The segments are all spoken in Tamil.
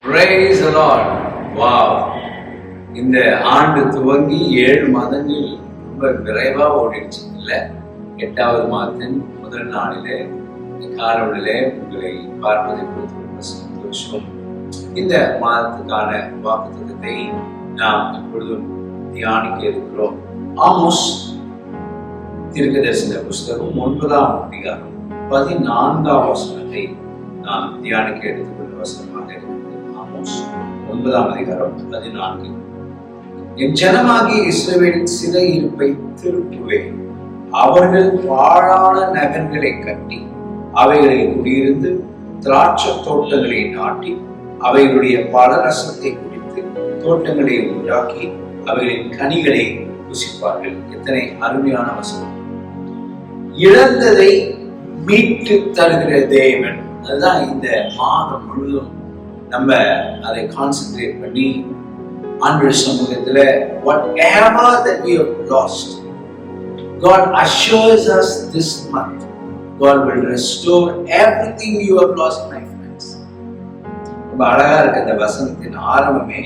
Praise the Lord. Wow. இந்த ஆண்டு துவங்கி 7 மாதங்கள் ரொம்ப விரைவா ஓடிடுச்சு இல்ல. 8வது மாதத்தின் முதல் நாளிலே காலையிலே உங்களை பார்ப்பதை குறித்து ரொம்ப சந்தோஷம். இந்த மாதத்துக்கான வாக்குத்தத்தத்தை நாம் இப்பொழுதும் தியானிக்க இருக்கிறோம். ஆமோஸ் தீர்க்கதரிசன புஸ்தகம் 9ஆம் அதிகாரம் 14ஆம் வசனத்தை நாம் தியானிக்க எடுத்துக்கொண்ட வசனமாக இருக்கிறது. 9ஆம் அதிகாரம் 14. என் ஜனமாகிய இஸ்ரவேலின் சிறை இருப்பை திருப்புவேன். அவர்கள் பாழான நகர்களை கட்டி அவைகளில் குடியிருந்து திராட்சை தோட்டங்களை நாட்டி அவைகளுடைய பலரசத்தை குடித்து தோட்டங்களை உண்டாக்கி அவைகளின் கனிகளை புசிப்பார்கள். எத்தனை அருமையான வசனம்! இழந்ததை மீட்டு தருகிற தேவன். அதுதான் இந்த மாதம் முழுவதும் நம்ம அதை கான்சென்ட்ரேட் பண்ணி ஆண்டவர் சமூகத்துல whatever that we have lost, God assures us this month God will restore everything you have lost, my friends. ரொம்ப அழகா இருக்கு அந்த வசனத்தின் ஆரம்பமே,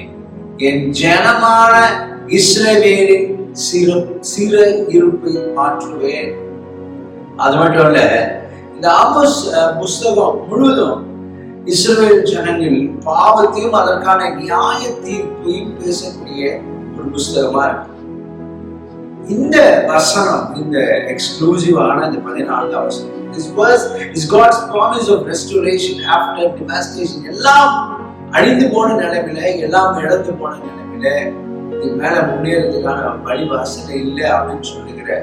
என் ஜனமான இஸ்ரவேலின் சிறை இருப்பை மாற்றுவேன். அது மட்டும் இல்ல, இந்த ஆமோஸ் புஸ்தகம் முழுவதும் இஸ்ரவேல் ஜனங்கள் பாவத்தையும் அதற்கான நியாய தீர்ப்பையும் பேசக்கூடிய ஒரு புஸ்தகமா இருக்கு. இந்த வசனம், இந்த எக்ஸ்க்ளூசிவான இந்த 14ஆம் வசனம், this verse is God's promise of restoration after devastation. எல்லாம் அழிந்து போன நிலைமையில, எல்லாம் இழந்து போன நிலைமையில இதுக்கு மேல முன்னேறதுக்கான வழிவாசனை இல்லை அப்படின்னு சொல்லுகிற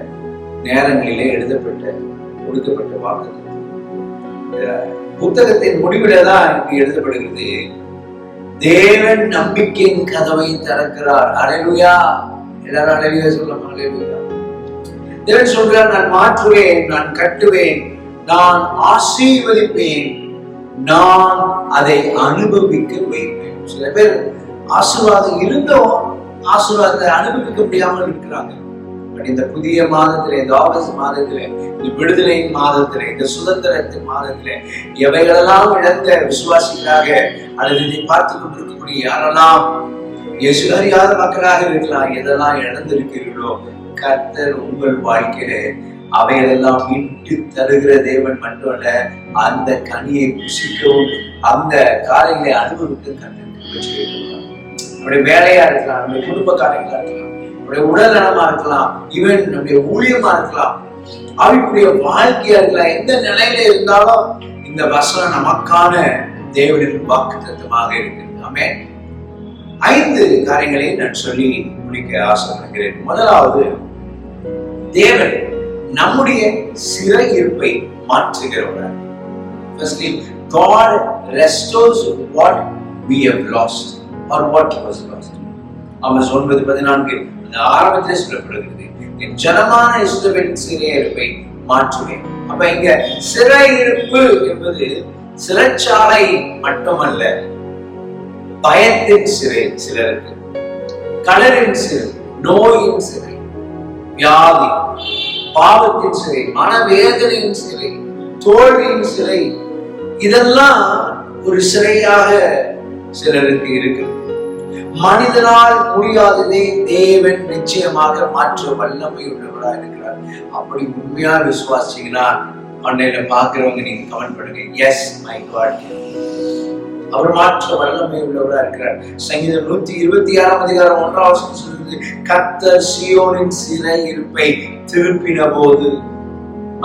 நேரங்களிலே கொடுக்கப்பட்ட வாக்கு. புத்தகத்தின் முடிவில தான் இங்கு எழுதப்படுகிறது, தேவன் நம்பிக்கையின் கதவை திறக்கிறார். அல்லேலூயா! எல்லாரும் அல்லேலூயா சொல்லலாம். அல்லேலூயா! தேவன் சொல்றார், நான் மாற்றுவேன், நான் கட்டுவேன், நான் ஆசீர்வதிப்பேன், நான் அதை அனுபவிக்க வைப்பேன். சில பேர் ஆசீர்வாதம் இருந்தோம், ஆசீர்வாதத்தை அனுபவிக்க முடியாமல் இருக்கிறாங்க. இந்த புதிய மாதத்திலே, இந்த ஆகஸ்ட் மாதத்திலே, இந்த விடுதலையின் மாதத்திலே, இந்த சுதந்திரத்தின் மாதத்திலே எவைகளெல்லாம் இழந்த விசுவாசிகளாக அல்லது இதை பார்த்து கொண்டிருக்கக்கூடிய யாரெல்லாம் இயேசு அறியாத மக்களாக இருக்கலாம், எதெல்லாம் இழந்திருக்கிறீர்களோ, கர்த்தர் உங்கள் வாழ்க்கையிலே அவைகளெல்லாம் மீட்டு தருகிற தேவன் மட்டுமல்ல, அந்த கனியை புசிக்கவும் அந்த காரியங்களை அனுபவிக்க கர்த்தருக்கு நம்முடைய வேலையா இருக்கலாம், நம்முடைய குடும்ப காரியங்களா இருக்கலாம், உடல் நலமா இருக்கலாம், ஈவன் நம்முடைய ஊழியமா இருக்கலாம், அவருடைய வாழ்க்கையா இருக்கலாம். எந்த நிலையில இருந்தாலும் இந்த வசனம் நமக்கான தேவனின் வாக்குத்தத்தமாக இருக்கு. ஆமென். 5 காரியங்களை நான் சொல்லி முடிக்க ஆசைப்படுகிறேன். முதலாவது, தேவன் நம்முடைய சிறை இருப்பை மாற்றுகிறவர். Firstly, God restores what we have lost or what was lost. Amos 9:14 ஆரம்பத்திலே சொல்லப்படுகிறது, என் ஜனமான இஸ்ரவேலின் சிறையிருப்பை மாற்றுவேன். அப்ப இங்க சிறையிருப்பு என்பது சிறைச்சாலை மட்டுமல்ல, பயத்தின் சிறை சிலருக்கு, கடலின் சிறை, நோயின் சிறை, வியாதி, பாவத்தின் சிறை, மனவேதனையின் சிறை, தோல்வியின் சிறை, இதெல்லாம் ஒரு சிறையாக சிலருக்கு இருக்கு. மனிதனால் முடியாததை தேவன் நிச்சயமாக மாற்ற வல்லமை உள்ளவராக இருக்கிறார். அப்படி உண்மையா விசுவாசிங்கன்னா அன்னையில பாக்குறவங்க நீங்க கமெண்ட் பண்ணுங்க, எஸ் மை காட், அவர் மாற்ற வல்லமை உள்ளவராக இருக்கிறார். சங்கீதம் 126ஆம் அதிகாரம் 1ஆம் வசனம் சொல்லுது, கர்த்தர் சீயோனின் சிறை இருப்பை திருப்பின போது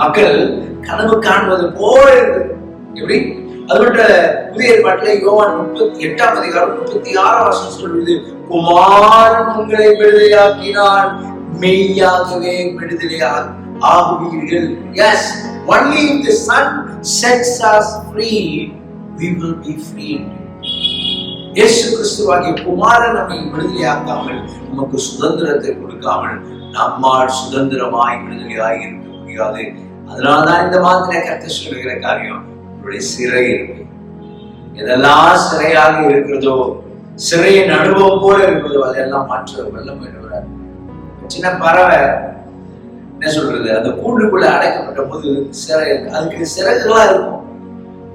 மக்கள் கனவு காண்பது போல இருக்கு. எப்படி? அது மட்டும் புதிய ஏற்பாட்டிலே யோவான் 38ஆம் அதிகாரம் 36ஆம் வசனம் சொல்லுது, குமாரன் உங்களை விடுதலையாக்கினால் மெய்யாகவே விடுதலையாக ஆகுவீர்கள். Yes, only if the Son sets us free, we will be freed. இயேசு கிறிஸ்துவாகிய குமாரன் நம்மை விடுதலையாக்காமல், நமக்கு சுதந்திரத்தை கொடுக்காமல் நம்மால் சுதந்திரமாய் விடுதலையாய் இருக்க முடியாது. அதனால்தான் இந்த மாதிரி கர்த்தர் சொல்லுகிற காரியம், சிறை இருப்பை, எதெல்லாம் சிறையாக இருக்கிறதோ, சிறையின் அனுபவம் போல இருக்கிறதோ, அதெல்லாம் மாற்ற வல்லமை உள்ளவர். சின்ன பறவை என்ன சொல்றது, அந்த கூண்டுக்குள்ள அடைக்கப்பட்ட போது சிறை, அதுக்கு சிறகுகளா இருக்கும்,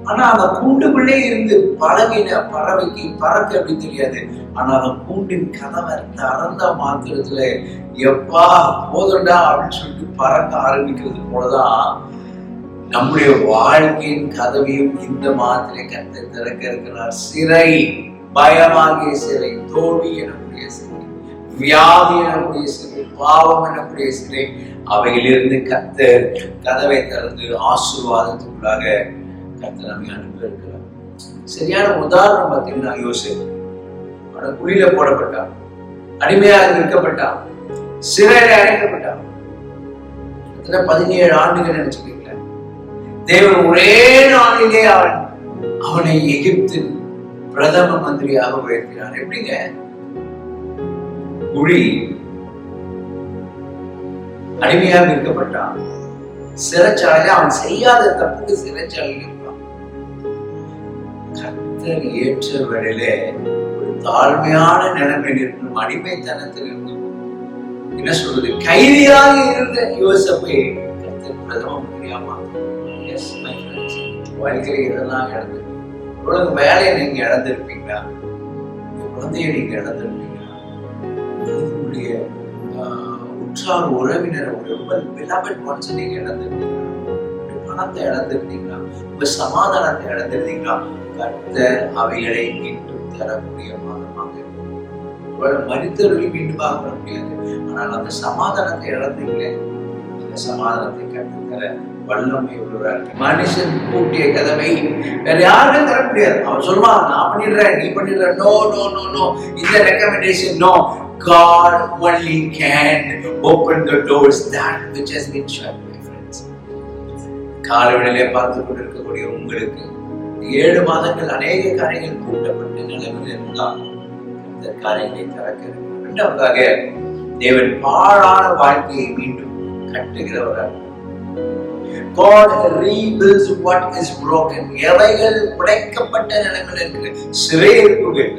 ஆனா அந்த கூண்டுக்குள்ளே இருந்து பழகின பறவைக்கு பறக்க அப்படி தெரியாது. ஆனா அந்த கூண்டின் கதவை திறந்த மாத்திரத்துல எப்பா போதண்டா அப்படின்னு சொல்லிட்டு பறக்க ஆரம்பிக்கிறது போலதான் நம்முடைய வாழ்க்கையின் கதவையும் இந்த மாத்திரை கத்த திறக்க இருக்கிறார். சிறை, பயமாகிய சிறை, தோல்வி எனக்கூடிய சிறை, வியாதி எனக்கூடிய சிறை, பாவம் எனக்கூடிய சிறை, அவையிலிருந்து கர்த்தர் கதவை திறந்து ஆசீர்வாதத்துக்குள்ளாக கர்த்தர் நம்மை அனுப்ப இருக்கிறார். சரியான உதாரணம் பார்த்தீங்கன்னா யோசேப்பு குழியில போடப்பட்டான், அடிமையாக விற்கப்பட்டான், சிறையில அடைக்கப்பட்டான். 17 ஆண்டுகள் நினைச்சுக்கீங்களேன். தேவன் ஒரே நாளிலே அவனை எகிப்தின் பிரதம மந்திரியாக உயர்த்தினார். எப்படிங்க? குழி, அடிமையாக விற்கப்பட்டான், சிறைச்சாலையில அவன் செய்யாத தப்புக்கு சிறைச்சாலையில் இருப்பான். கர்த்தர் ஏற்ற வேளையிலே ஒரு தாழ்மையான நிலைமையில் இருக்கும் அடிமைத்தனத்தில் இருந்து என்ன சொல்றது, கைதியாக இருந்த யோசேப்பை கர்த்தர் பிரதம மந்திரியா மாற்றினார். எஸ் மை ஃப்ரெண்ட்ஸ், வாழ்க்கையில இதெல்லாம் இழந்து உலக வேலையை நீங்க இழந்திருப்பீங்களா? குழந்தைய நீங்க இழந்திருப்பீங்களா? உங்களுடைய உற்றார் உறவினர் ரொம்ப beloved ones நீங்க இழந்திருந்தீங்களா? பணத்தை இழந்திருந்தீங்களா? உங்க சமாதானத்தை இழந்திருந்தீங்களா? கர்த்தர் அவைகளை மீண்டும் தரக்கூடிய மாதமாக மனிதர்களை மீண்டும் வர முடியாது. ஆனால் அந்த சமாதானத்தை இழந்தீங்களே, அந்த சமாதானத்தை கர்த்தர் தர வல்லமை உள்ளவராக. மனுஷன் பூட்டிய கதவை வேற யாருக்கும் தர முடியாது. அவன் சொல்லுவான், நான் பண்ணிடுறேன், நீ பண்ணிடுற, நோ நோ நோ நோ, இந்த recommendation no. God only can open the doors that which has been shut, my friends. காலவெளியிலே பார்த்து கொண்டிருக்கக்கூடிய உங்களுக்கு 7 மாதங்கள் அநேக காரியங்கள் கூட்டப்பட்ட நிலைமையில் இருந்தால் இந்த காரியங்களை திறக்க. இரண்டாவதாக, தேவன் பாழான வாழ்க்கையை மீண்டும் கட்டுகிறவராக. God rebuilds what is broken. எவைகள் உடைக்கப்பட்ட நிலைமையில் இருக்கு, சிறையிருப்புகள்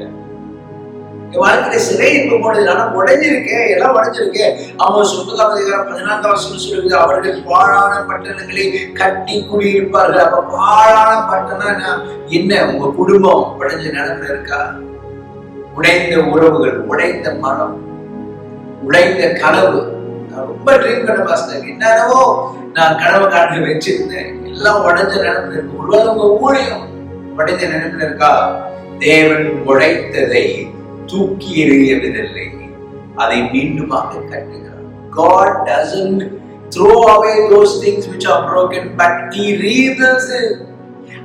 வாழ்க்கையில சிறையிருப்பு போனது, ஆனா உடைஞ்சிருக்கே, எல்லாம் உடைஞ்சிருக்கே. அவங்க 14 சொல்லுது, அவர்கள் பாழான பட்டணங்களை கட்டி குடியிருப்பார்கள். அப்ப பாழான பட்டணம் என்ன? உங்க குடும்பம் உடைஞ்ச நிலைமையில இருக்கா? உடைந்த உறவுகள், உடைந்த மனம், உடைந்த கனவு. நான் ரொம்ப ட்ரீம் பண்ண பாஸ்டர், என்னவோ நான் கனவு காட்டு வச்சிருந்தேன், எல்லாம் உடைஞ்ச நிலைமையில இருக்கு. உங்க ஊழியம் உடைஞ்ச நிலைமையில இருக்கா? தேவன் உடைத்ததை தூக்கி எறியவில்லை, அதை மீண்டுமாக கட்டுகிறார். God doesn't throw away those things which are broken, but he rebuilds it.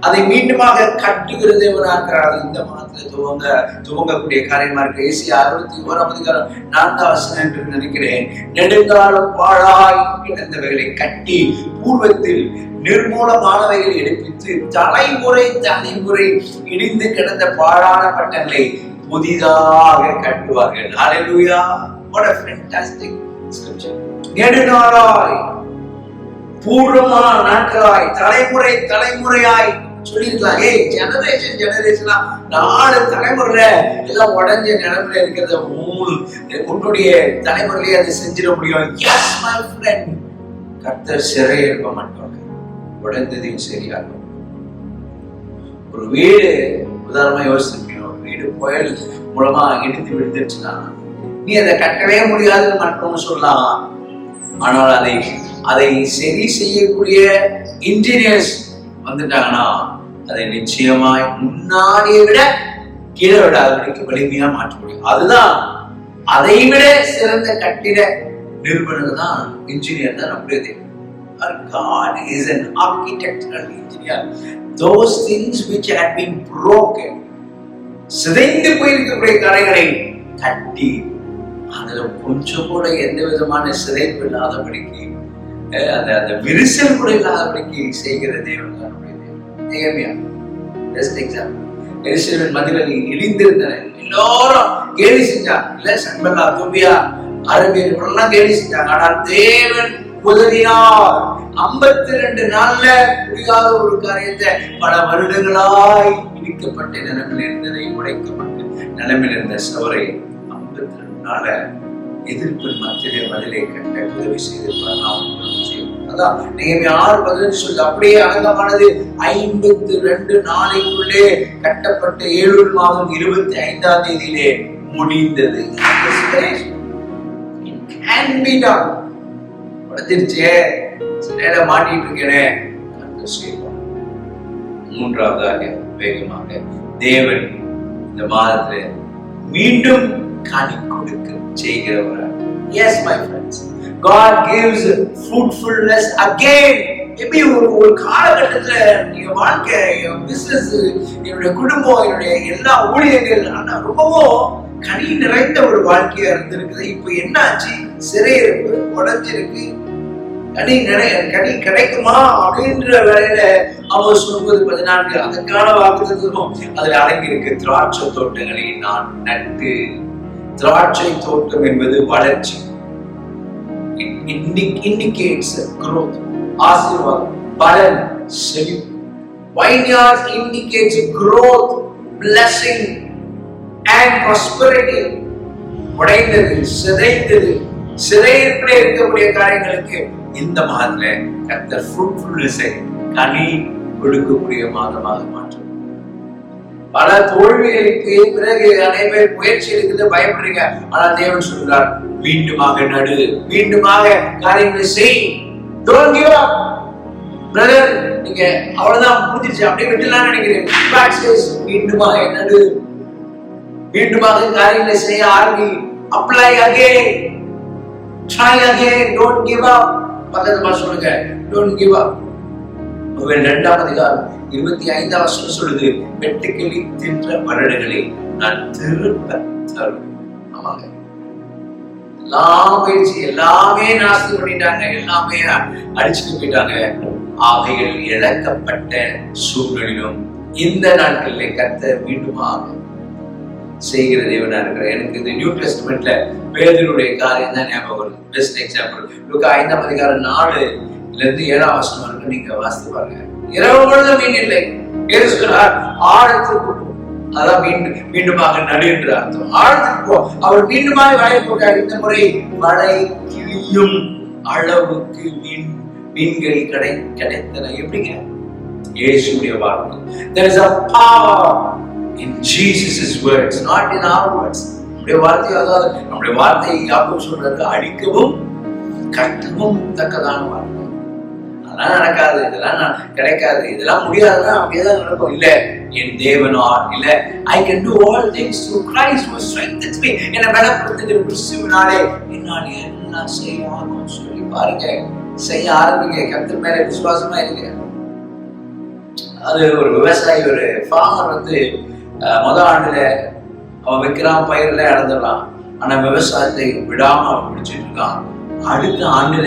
அதை மீண்டுமாக கட்டுகிற தேவனாகிறார். இந்த மாதத்துல துவங்கக்கூடிய காரியமா இருக்கு. ஏசாயா 61:4 என்று நினைக்கிறேன். நெடுங்காலம் பாழாய் கிடந்தவைகளை கட்டி பூர்வத்தில் நிர்மூலமானவைகளை எடுப்பித்து தலைமுறை தலைமுறை இடிந்து கிடந்த பாழான பட்டங்களை புதிதாக கட்டுவார்கள். ஹல்லேலூயா! What a fantastic scripture. நெடுநாளாய், பூர்வமான நாட்களாய், தலைமுறை தலைமுறையாய் சொல்லிருக்கலாம். ஜெனரேஷனா 4 தலைமுறையில எல்லாம் உடஞ்ச நிலைமையில இருக்கிறத உன்னுடைய தலைமுறையிலே அதை செஞ்சிட முடியும். Yes my friend, கர்த்தர் சிறை இருக்க மாட்டாங்க, உடைந்ததையும் சரியாகும். ஒரு வீடு உதாரணமா யோசிச்சிருக்கீங்க, வீடு புயல் மூலமா இடித்து விழுந்துருச்சுன்னா நீ அதை கட்டவே முடியாதுன்னு மட்டும் சொல்லலாம். ஆனால் அதை சரி செய்யக்கூடிய இன்ஜினியர்ஸ் வந்துட்டாங்கன்னா அதை நிச்சயமாய் முன்னாடியை விட கீழே விடாதபடிக்கு வலிமையா மாற்ற முடியும். அதுதான் அதை விட சிறந்த கட்டிட நிறுவனர் தான் இன்ஜினியர் தான் நம்முடைய. God is an architectural engineer. Those things which had been broken, சிதைந்து போயிருக்கக்கூடிய கரைகளை கட்டி அதுல கொஞ்சம் கூட எந்த விதமான சிதைப்பு இல்லாதபடிக்கு, அந்த விரிசல் கூட இல்லாதபடிக்கு செய்கிற தேவன் தான் நம்முடைய தேவன். பெஸ்ட் எக்ஸாம்பிள், எருசலேமின் மதில்கள் இடிந்திருந்தன, எல்லாரும் கேலி செஞ்சாங்க. இல்ல சன்பல்லா, தொபியா, அரபியர் இவரெல்லாம் கேலி செஞ்சாங்க. ஆனால் தேவன் உதவினார். 52 நாள்ல முடியாத ஒரு காரியத்தை பல வருடங்களாய் இடிக்கப்பட்ட நிலைமையில் இருந்ததை, உடைக்கப்பட்ட நிலைமையில் இருந்த சவரை 52 நாள எதிர்ப்பின் மத்தியிலே பதிலை கட்ட உதவி செய்திருப்பார். அதான் நெகேமியா 6:15 சொல்லுது. அப்படியே அடக்கமானது 52 நாளைக்குள்ளே கட்டப்பட்ட ஏலூர் மாதம் 25ஆம் தேதியிலே முடிந்தது. உடஞ்சிருச்சே, சிலையில மாட்டிட்டு இருக்கேனே, மூன்றாவதாக வேகமாக தேவன் இந்த மாதத்துல மீண்டும் கனி கொடுக்க செய்கிறவர். Yes my friends, God gives fruitfulness again. எப்படி ஒரு காலகட்டத்துல என் வாழ்க்கை, என் பிசினஸ், என்னுடைய குடும்பம், என்னுடைய எல்லா ஊழியர்கள் ரொம்பவும் கனி நிறைந்த ஒரு வாழ்க்கையா இருந்திருக்குது. இப்ப என்ன ஆச்சு? சிறையிருப்பு உடஞ்சிருக்கு. கனி கிடைக்குமா அப்படின்ற வேலையில அவர் 9:14 அதுக்கான வாக்குத்தத்தமும் அதுல அடங்கி இருக்கு. திராட்சை தோட்டங்களை நான் நட்டு. திராட்சை தோட்டம் என்பது வளர்ச்சி, indicates growth, ஆசீர்வாதம், பலன், செழிப்பு. Vineyards indicates growth, blessing and prosperity. உடைந்தது, சிதைந்தது, சிறையிருப்பிலே இருக்கக்கூடிய காரியங்களுக்கு இந்த மாதத்துல கர்த்தர் ஃப்ரூட்ஃபுல்னஸை கனி கொடுக்கக்கூடிய மாதமாக மாற்றும். பல தோல்விகளுக்கு பிறகு அனைவரும் முயற்சி எடுக்கிறது பயப்படுறீங்க. ஆனால் தேவன் சொல்றார், மீண்டுமாக நடு, மீண்டுமாக காரியங்களை செய். Don't give up. பிரதர், நீங்க அவ்வளவுதான் முடிஞ்சிருச்சு அப்படியே விட்டுலாம் நினைக்கிறீங்க. மீண்டுமாக நடு, மீண்டுமாக காரியங்களை செய்ய ஆரம்பி. Apply again, try again, don't give up. பக்கத்துல சொல்லுங்க, don't give up. 2ஆம் அதிகாரம் 25ஆம் வசனம் சொல்லுது, வெட்டுக்கிளி தின்ற வருடங்களை நான் திரும்ப தருவேன். ஆமாங்க, எல்லாம் போயிடுச்சு, எல்லாமே நாசம் பண்ணிட்டாங்க, எல்லாமே அடிச்சுட்டு போயிட்டாங்க. அவைகள் இழக்கப்பட்ட சூழ்நிலையிலும் இந்த நாட்களிலே கர்த்தர் மீண்டுமாக செய்கிற தேவனா இருக்கிற. எனக்கு இந்த நியூ டெஸ்ட்மெண்ட்ல பேதுருடைய காரியம் தான் ஞாபகம் வருது. பெஸ்ட் எக்ஸாம்பிள் லூக்கா 5ஆம் அதிகாரம் 4-7 வசனம் வரைக்கும் நீங்க வாசித்து பாருங்க. இரவு முழுதும் மீன் இல்லை. பேதுரு சொல்றார், ஆழத்துக்கு, அதான் மீண்டுமாக நடு என்று அர்த்தம். ஆழத்துக்கு போ. அவர் மீண்டுமாக வலை போட்டார். இந்த முறை வலை கிழியும் அளவுக்கு மீன்கள் கிடைத்தன. எப்படிங்க? இயேசுவுடைய வார்த்தை. There is a power in Jesus' words, not in our words. நம்முடைய வார்த்தை, அதாவது நம்முடைய வார்த்தையை யாக்கோபு சொல்றது அழிக்கவும் கட்டவும் தக்கதான வார்த்தை. அதெல்லாம் நடக்காது, இதெல்லாம் கிடைக்காது, இதெல்லாம் முடியாதுன்னா அப்படியேதான் நடக்கும். இல்ல, என் தேவனார், இல்ல I can do all things through Christ who strengthens me. என்னை பலப்படுத்துகிற கிறிஸ்துவினாலே என்னால் எல்லாம் செய்ய ஆகும். சொல்லி பாருங்க, செய்ய ஆரம்பிங்க. கர்த்தர் மேல விசுவாசமா இருங்க. அது ஒரு விவசாயி, ஒரு ஃபார்மர் முதல் ஆண்டுல அவன் வைக்கிறான், பயிரில் இழந்துடலாம். ஆனா விவசாயத்தை விடாம அவன் பிடிச்சிட்டு இருக்கான். அடுத்த ஆண்டுல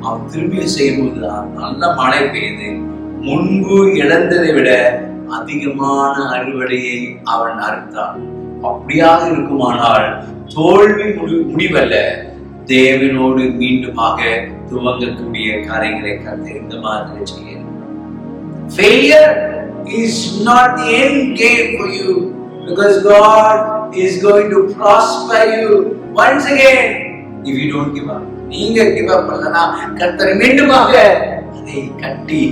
அவன் திரும்பி செய்யும்போது நல்ல மழை பெய்யுது. முன்பு இழந்ததை விட அதிகமான அறுவடையை அவன் அறுத்தான். அப்படியாக இருக்குமானால் தோல்வி முடிவல்ல, தேவனோடு மீண்டுமாக துவங்கக்கூடிய காரியங்களை கர்த்தர் இந்த மாதிரி செய்ய. Failure is not the end game for you, because God is going to prosper you once again if you don't give up. நீங்க give up பண்ணலனா கர்த்தர் மீண்டுமாக அதை கட்டி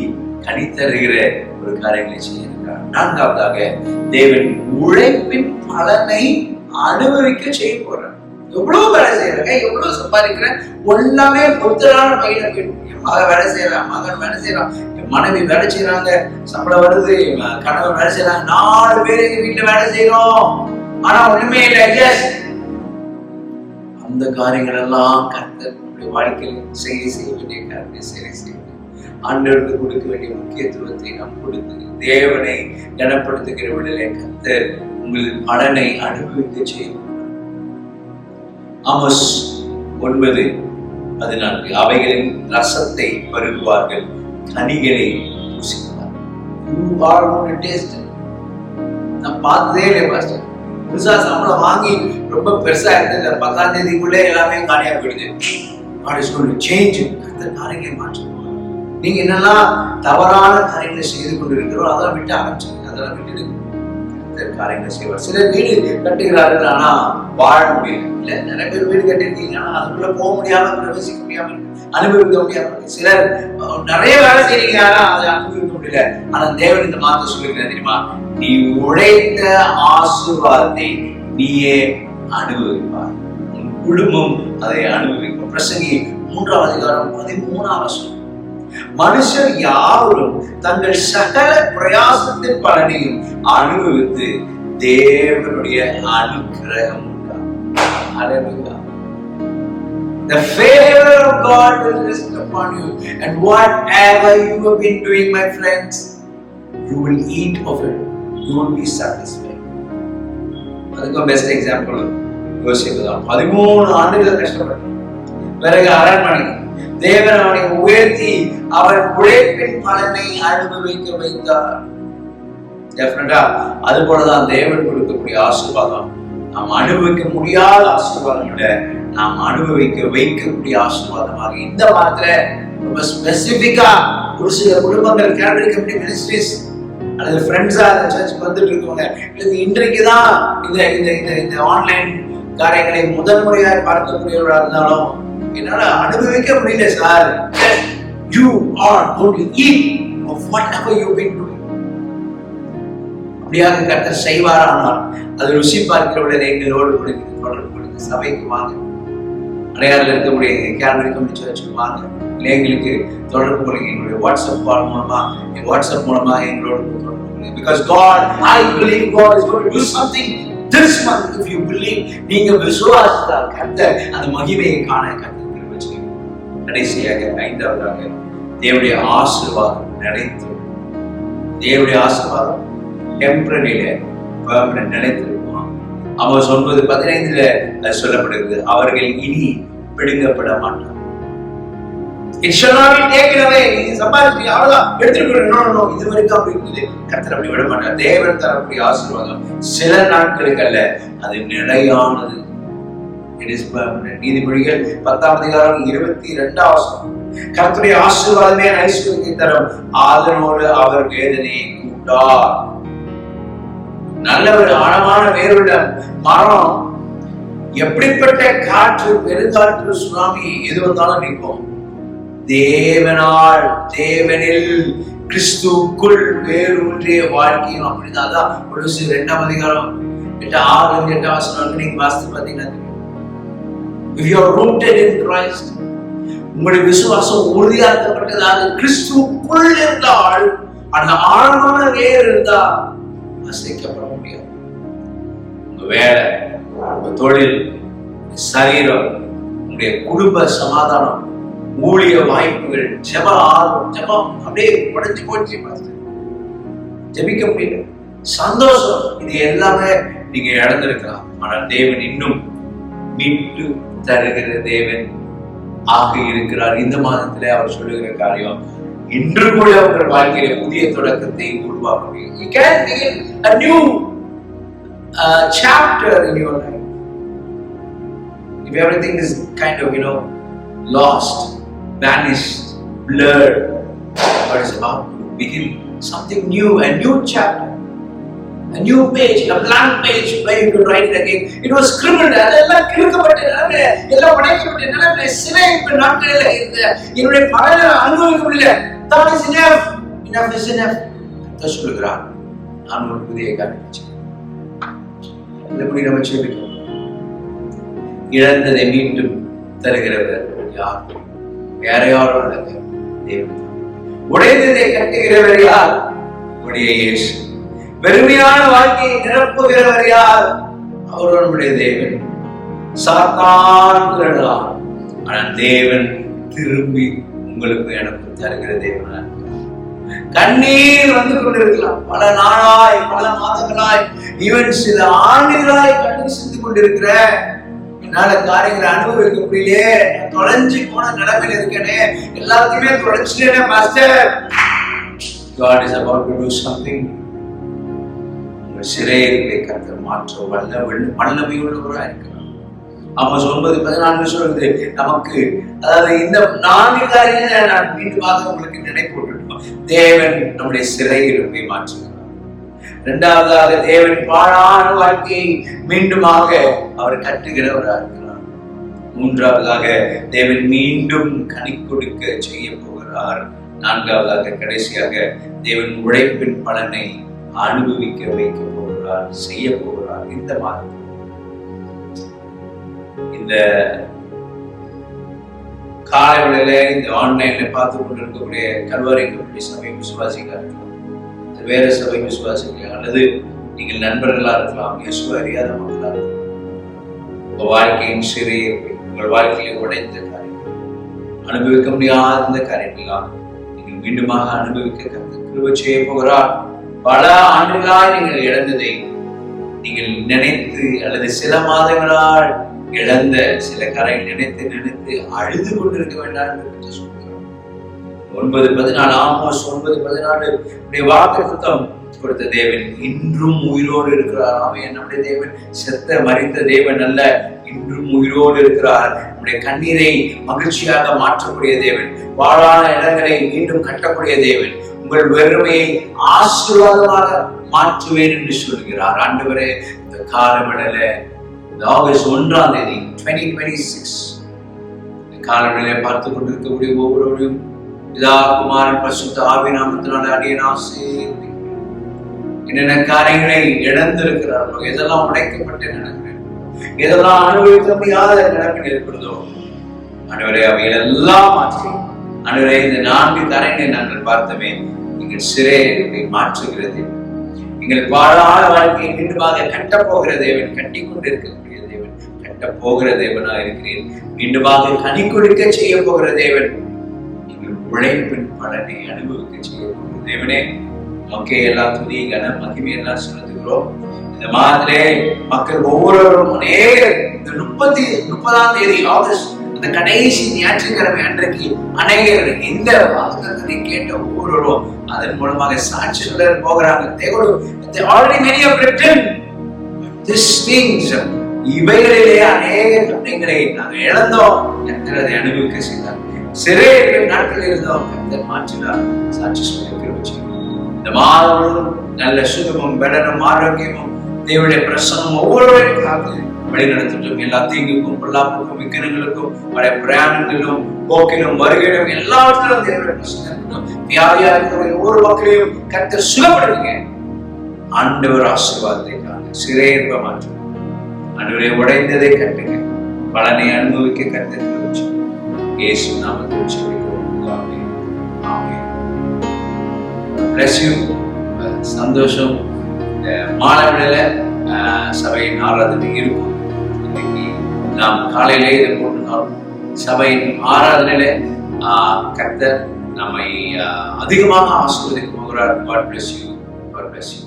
கனித்தருகிற ஒரு காரியங்களை செய்கிறார். 4ஆவதாக தேவன் உழைப்பின் பலனை அனுபவிக்க செய்ய போறார். எவ்வளவு வேலை செய்யறாங்க, எவ்வளவு சம்பாதிக்கிறேன், எல்லாமே பொருத்தலான பையில மகன் வேலை செய்யறான், மகன் வேலை செய்யறான், மனைவி வேலை செய்யறாங்க, சம்பளம் வருது, கணவன் வேலை செய்யறாங்க, 4 பேர் எங்க வீட்டுல வேலை செய்யறோம். ஆனா ஒண்ணுமே இல்லை. அந்த காரியங்கள் எல்லாம் கர்த்தர் வாழ்க்கையில் செய்ய வேண்டிய காரியங்களை செய்ய ஆண்டவருக்கு கொடுக்க வேண்டிய முக்கியத்துவத்தை நாம் கொடுத்து தேவனை கனப்படுத்துகிற விடலை கர்த்தர் உங்கள் பலனை அனுபவிக்க செய்யும். ஆமோஸ் 9:14 அவைகளின் ரசத்தை பருகுவார்கள், கனிகளை ருசிப்பார்கள். நான் பார்த்ததே இல்லை பாஸ்டர். புதுசா சம்பளம் வாங்கி ரொம்ப பெருசா இருந்தது, 10ஆம் தேதிக்குள்ளே எல்லாமே காலியா போயிடுது. God is going to change it. கர்த்தர் காரியங்களை மாற்றுவார். நீங்க என்னெல்லாம் தவறான காரியங்களை செய்து கொண்டிருக்கிறோம் அதெல்லாம் விட்டு ஆரம்பிச்சுங்க, அதெல்லாம் விட்டு கர்த்தர் காரியங்களை செய்வார். சிலர் வீடு கட்டுகிறார்கள், ஆனா வாழ முடியல. இல்ல, நிறைய பேர் வீடு கட்டிருக்கீங்க, ஆனா அதுக்குள்ள போக முடியாம, பிரவேசிக்க முடியாம அனுபவிக்க முடியாது. சிலர் நிறைய வேலை செய்றீங்க, அதை அனுபவிக்க முடியல. ஆனா தேவன் இந்த மாதம் சொல்லிருக்க தெரியுமா, நீ உழைத்த ஆசீர்வாதத்தை நீயே அனுபவிப்பார், உன் குடும்பம் அதை அனுபவிக்கும். பிரசங்கி 3:13 மனுஷர் யாவரும் தங்கள் சகல பிரயாசத்தின் பலனையும் அனுபவித்து தேவனுடைய அனுக்கிரகம் உண்டாகும். The favor of God will rest upon you, and whatever you have been doing, my friends, you will eat of it. You will be satisfied. அதுக்கு பெஸ்ட் எக்ஸாம்பிள் யோசிப்புதான். 13 ஆண்டுகள் கஷ்டப்பட்டார். பிறகு அரண்மனை தேவன் அவனை உயர்த்தி அவன் உழைப்பின் பலனை அனுபவிக்க வைத்தார். டெஃபினட்டா அது போலதான் தேவன் கொடுக்கக்கூடிய ஆசீர்வாதம் நாம் அனுபவிக்க முடியாத ஆசீர்வாதம் விட நாம் அனுபவிக்க வைக்கக்கூடிய ஆசீர்வாதமாக இந்த மாதத்துல ரொம்ப ஸ்பெசிபிக்கா ஒரு சில குடும்பங்கள் கேட்டரிங் கமிட்டி மினிஸ்ட்ரிஸ் அல்லது ஃப்ரெண்ட்ஸா அந்த சர்ச்சுக்கு வந்துட்டு இருக்கவங்க, இன்றைக்குதான் இந்த ஆன்லைன் காரியங்களை முதல் முறையாக பார்க்கக்கூடியவர்களா இருந்தாலும் என்னால அனுபவிக்க முடியல sir. You are going to eat of whatever you've been doing. அப்படியாக கர்த்தர் செய்வாரானால் அது ருசி பார்க்கிறவர்கள் எங்களோடு தொடர்பு கொடுங்க. சபைக்கு வாங்க, அடையாளத்தில் இருக்கக்கூடிய கேலரி கமிட்டி சர்ச்சுக்கு வாங்க. இல்லை எங்களுக்கு தொடர்பு கொள்ளுங்க. எங்களுடைய வாட்ஸ்அப் கால் மூலமா வாட்ஸ்அப் மூலமா எங்களோடு தொடர்பு கொள்ளுங்க. Because God, I believe God is going to do something this month. If you believe, நீங்க விசுவாசித்தால் கர்த்தர் அந்த மகிமையை காண கர்த்தர் கிருபை செய்வார். கடைசியாக 5வதாக தேவனுடைய ஆசீர்வாதம் நிலைத்து, தேவனுடைய ஆசீர்வாதம் டெம்பரரியில பெர்மனன்ட் நிலைத்திருக்கும். அவர் 9:15 சொல்லப்படுகிறது, அவர்கள் இனி பிடுங்கப்பட மாட்டார். It shall not be taken away. நீங்க சம்பாதிச்சு அவ்வளவுதான் எடுத்துட்டு போயிடணும். இது வரைக்கும் அப்படி இருக்குது. கர்த்தர் அப்படி விட மாட்டார். தேவன் தரக்கூடிய ஆசீர்வாதம் சில நாட்களுக்கு அல்ல, அது நிலையானது. It is permanent. நீதிமொழிகள் 10:22 கர்த்தருடைய ஆசீர்வாதமே ஐஸ்வர்யத்தை தரும், அதனோடு அவர் வேதனையை கூட்டார். நல்ல ஒரு ஆழமான வேறுள்ள மரம் எப்படிப்பட்ட காற்று, பெருங்காற்று, சுனாமி எது வந்தாலும் நிற்கும். தேவனில் கிறிஸ்துக்குள் வேரூன்றிய வாழ்க்கையும் அப்படிதான். அதான் கொலோசியர் 2:6-8 நீங்க வாசித்து பாத்தீங்கன்னா, if you are rooted in Christ, உங்களுடைய விசுவாசம் உறுதியாக்கப்பட்டதாக கிறிஸ்துக்குள் இருந்தால், அந்த ஆழமான வேர் இருந்தா அசைக்கப்பட முடியாது. உங்க வேலை, உங்க தொழில், சரீரம், உங்களுடைய குடும்ப சமாதானம், ஊழிய வாய்ப்புகள், ஜெபம் அப்படியே உடைஞ்சு போச்சு. ஜெபிக்க முடியல, சந்தோஷம், இது எல்லாமே நீங்க இழந்திருக்கலாம். ஆனால் தேவன் இன்னும் மீட்டு தருகிற தேவன் ஆக இருக்கிறார். இந்த மாதத்துல அவர் சொல்லுகிற காரியம் இன்று கூட உங்கள் வாழ்க்கையில புதிய தொடக்கத்தை உருவாக்க முடியும். You can begin a new chapter in your life. If everything is kind of lost, vanished, blurred, God is about to begin something new, a new chapter, a new page, a blank page where you could write it again. It was scribbled, அதெல்லாம் கிறுக்கப்பட்ட நிலைமை, எல்லாம் உடைக்கப்பட்ட நிலைமை, சிறைப்பு நாட்களில் இருந்த என்னுடைய பழைய அனுபவிக்க முடியல. That is enough. Enough is enough. கர்த்தர் சொல்கிறார், நான் ஒரு புதிய காரியத்தை செய்வேன். எப்படி நம்ம செய்வோம்? இழந்ததை மீண்டும் தருகிறவர் யார்? வேற யாரும் அல்ல, தேவன். உடைந்ததை கட்டுகிறவர் யார்? உடைய இயேசு. வெறுமையான வாழ்க்கையை நிரப்புகிறவர் யார்? அவர் நம்முடைய தேவன். சாத்தான் திருடலாம், ஆனால் தேவன் திரும்பி உங்களுக்கு எனக்கு தருகிற தேவனா. கண்ணீர் வந்து கொண்டிருக்கலாம், பல நாளாய், பல மாதங்களாய், ஈவன் சில ஆண்டுகளாய் கண்ணீர் சிந்து கொண்டிருக்கிற, என்னால காரியங்களை அனுபவிக்க முடியலையே, தொலைஞ்சு போன நிலைமையில இருக்கனே, எல்லாத்தையுமே தொலைச்சிட்டேனே master. God is about to do something. உங்கள் சிறையை கர்த்தர் மாற்ற வல்லமை உள்ளவராக இருக்கிறார். அப்ப 9:14 சொல்றது நமக்கு, அதாவது இந்த 4 காரியங்களை நான் மீண்டுமாக உங்களுக்கு நினைப்பூட்டணும். தேவன் நம்முடைய சிறையிருப்பை மாற்றுகிறார். இரண்டாவதாக தேவன் பாழான வாழ்க்கையை மீண்டுமாக அவர் கட்டுகிறவராக இருக்கிறார். மூன்றாவதாக தேவன் மீண்டும் கனி கொடுக்க செய்ய போகிறார். நான்காவதாக கடைசியாக தேவன் உழைப்பின் பலனை அனுபவிக்க வைக்க போகிறார், செய்ய போகிறார். இந்த மாதிரி இந்த காலை வேளையில இந்த ஆன்லைன்ல பார்த்து கொண்டு இருக்கக்கூடிய கல்வாரி கமிட்டி சபை விசுவாசிகளா இருக்கலாம், வேற சபை விசுவாசிகள், அல்லது நீங்கள் நண்பர்களா இருக்கலாம், இயேசுவை அறியாத மக்களா இருக்கலாம். உங்க வாழ்க்கையின் சிறிய, உங்கள் வாழ்க்கையை உடைந்த காரியங்கள், அனுபவிக்க முடியாத இந்த காரியங்கள்லாம் நீங்கள் மீண்டுமாக அனுபவிக்க கிருபை செய்ய போகிறார். பல ஆண்டுகளாய் நீங்கள் இழந்ததை நீங்கள் நினைத்து, அல்லது சில மாதங்களால் இழந்த சில காரியங்கள் நினைத்து அழுது கொண்டிருக்க வேண்டாம் என்று சொல்கிறார். 9:14 ஆமோஸ் 9:14 வாக்குத்தத்தம் கொடுத்த தேவன் இன்றும் உயிரோடு இருக்கிறார். அவன் நம்முடைய தேவன் செத்த மரித்த தேவன் அல்ல, இன்றும் உயிரோடு இருக்கிறார். நம்முடைய கண்ணீரை மகிழ்ச்சியாக மாற்றக்கூடிய தேவன், வாழான இடங்களை மீண்டும் கட்டக்கூடிய தேவன், உங்கள் வெறுமையை ஆசீர்வாதமாக மாற்றுவேன் என்று சொல்கிறார். ஆண்டவரே, இந்த காலவெளியில ஆகஸ்ட் 1ஆம் தேதி 2026 இந்த காலவெளியில பார்த்து கொண்டிருக்கக்கூடிய ஒவ்வொருவரையும் பிதா குமாரன் பரிசுத்த ஆவியின் நாமத்தினாலே அடியேன் ஆசீர்வதிக்கிறேன். என்னென்ன காரியங்களை இழந்திருக்கிறார்களோ, எதெல்லாம் உடைக்கப்பட்ட நினைக்கிறேன், எதெல்லாம் அனுபவிக்க முடியாத நினைப்பில் இருக்கிறதோ, ஆண்டவரே அவைகள் எல்லாம் மாற்றி, ஆண்டவரே இந்த 4 காரியங்களை நாங்கள் பார்த்தமே, நீங்கள் சிறையை மாற்றுகிறது, எங்கள் வாழாத வாழ்க்கையை மீண்டுமாக கட்டப்போகிற தேவன், கட்டி கொண்டு இருக்கக்கூடிய தேவன், கட்ட போகிற தேவனா இருக்கிறேன். மீண்டுமாக கனி கொடுக்க செய்ய போகிற தேவன், எங்கள் உழைப்பின் பலனை அனுபவிக்க செய்ய போகிற தேவனே, நமக்கே எல்லாம் துதி கன மகிமை எல்லாம் செலுத்துகிறோம். இந்த மாதிரி மக்கள் ஒவ்வொருவரும் அநேகர் இந்த 30ஆம் தேதி ஆகஸ்ட் அந்த கடைசி ஞாயிற்றுக்கிழமை அன்றைக்கு அநேகர் இந்த வாக்குத்தத்தத்தை கேட்ட ஒவ்வொருவரும் அதன் மூலமாக சாட்சி சொல்ல போகிறாங்க. இவைகளிலே அநேக நன்மைகளை நாங்கள் இழந்தோம், கர்த்தரை அனுபவிக்க செய்தார். சிறைய நாட்கள் இருந்தோம், கர்த்தர் மாற்றினார், சாட்சி சொல்ல வச்சு இந்த மாதம் நல்ல சுகமும் பலனும் ஆரோக்கியமும் தேவனுடைய பிரசனம் ஒவ்வொருவரையும் காத்து வழி நடத்திட்டோம். எல்லா தீங்குக்கும் பொல்லாப்புக்கும் விக்கிரங்களுக்கும் பழைய பிரயாணங்களிலும் போக்கிலும் வருகையிலும் எல்லாவற்றிலும் தேவனுடைய பிரசனம் வியாதியா இருக்கிற ஒவ்வொரு மக்களையும் கர்த்தர் சுகப்படுத்துங்க. ஆண்டவர் ஆசீர்வாதத்தை காண சிறையிருப்ப மாற்றும். ஆண்டவரை உடைந்ததை கட்டுங்க, பலனை அனுபவிக்க கர்த்தர் வச்சு இயேசு நாமத்தில் சொல்லிக்கிறோம். ஆமென். Bless you. சந்தோஷம். மாலைவேளையில சபையின் ஆராதனை இருக்கும். இன்னைக்கு நாம் காலையிலே இதை போட்டுனாலும் சபையின் ஆராதனையில கர்த்தர் நம்மை அதிகமாக ஆசீர்வதிக்க போகிறார். God bless you. God bless you.